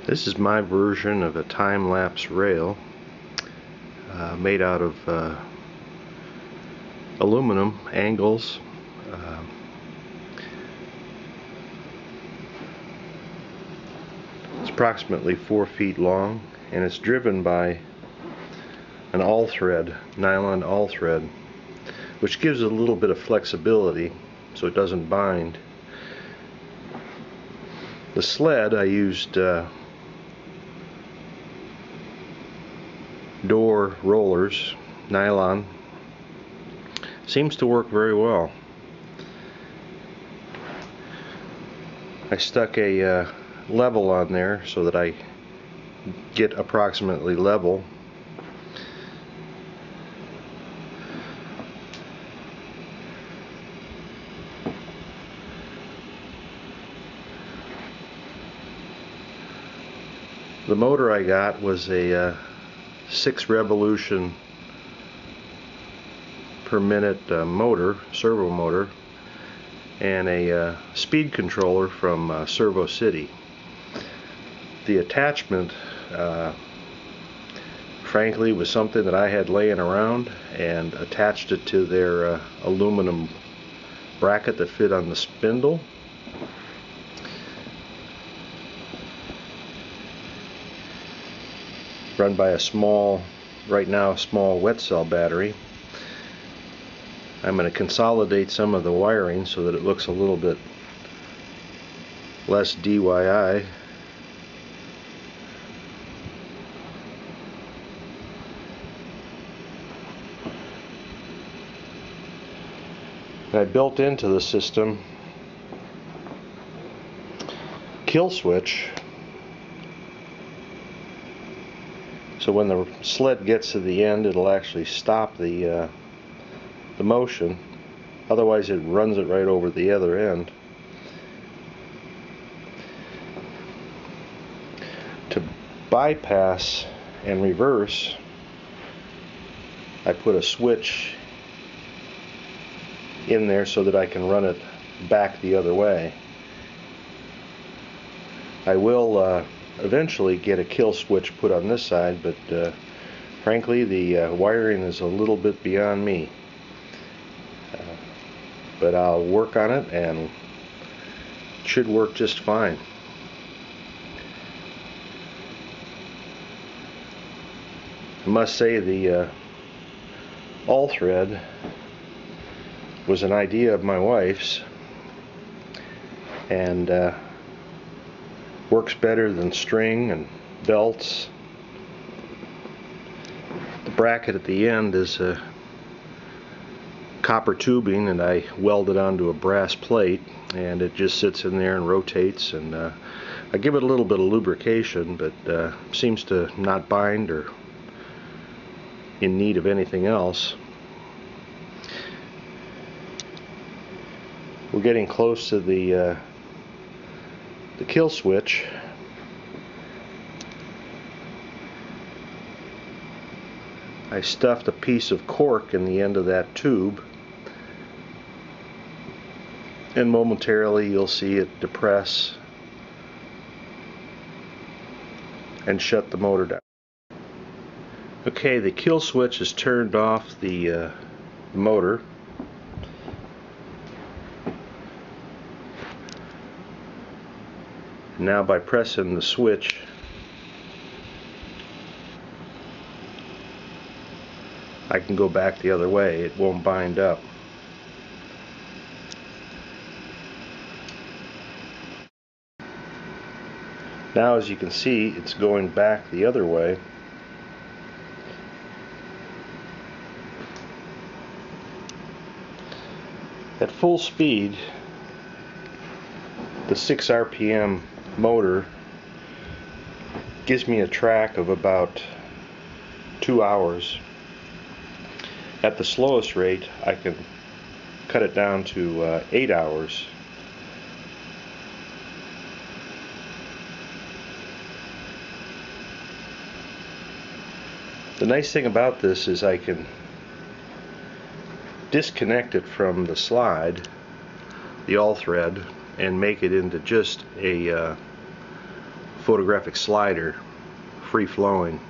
This is my version of a time-lapse rail made out of aluminum angles. It's approximately 4 feet long, and it's driven by an all-thread, nylon all-thread, which gives it a little bit of flexibility so it doesn't bind. The sled I used door rollers, nylon. Seems to work very well. I stuck a level on there so that I get approximately level. The motor I got was a 6 revolution per minute motor, servo motor, and a speed controller from Servo City. The attachment frankly was something that I had laying around and attached it to their aluminum bracket that fit on the spindle. Run by a small, right now, small wet cell battery. I'm going to consolidate some of the wiring so that it looks a little bit less DIY. I built into the system kill switch, so when the sled gets to the end, it'll actually stop the motion. Otherwise, it runs it right over the other end. To bypass and reverse, I put a switch in there so that I can run it back the other way. I will eventually get a kill switch put on this side, but frankly the wiring is a little bit beyond me. But I'll work on it, and it should work just fine. I must say the all thread was an idea of my wife's, and works better than string and belts. The bracket at the end is a copper tubing, and I welded onto a brass plate, and it just sits in there and rotates, and I give it a little bit of lubrication, but seems to not bind or in need of anything else. We're getting close to the kill switch. I stuffed a piece of cork in the end of that tube, and momentarily you'll see it depress and shut the motor down. Okay, the kill switch has turned off the motor. Now by pressing the switch, I can go back the other way. It won't bind up. Now, as you can see, it's going back the other way. At full speed, the 6 RPM motor gives me a track of about 2 hours. At the slowest rate, I can cut it down to 8 hours. The nice thing about this is I can disconnect it from the slide, the all thread, and make it into just a photographic slider, free flowing.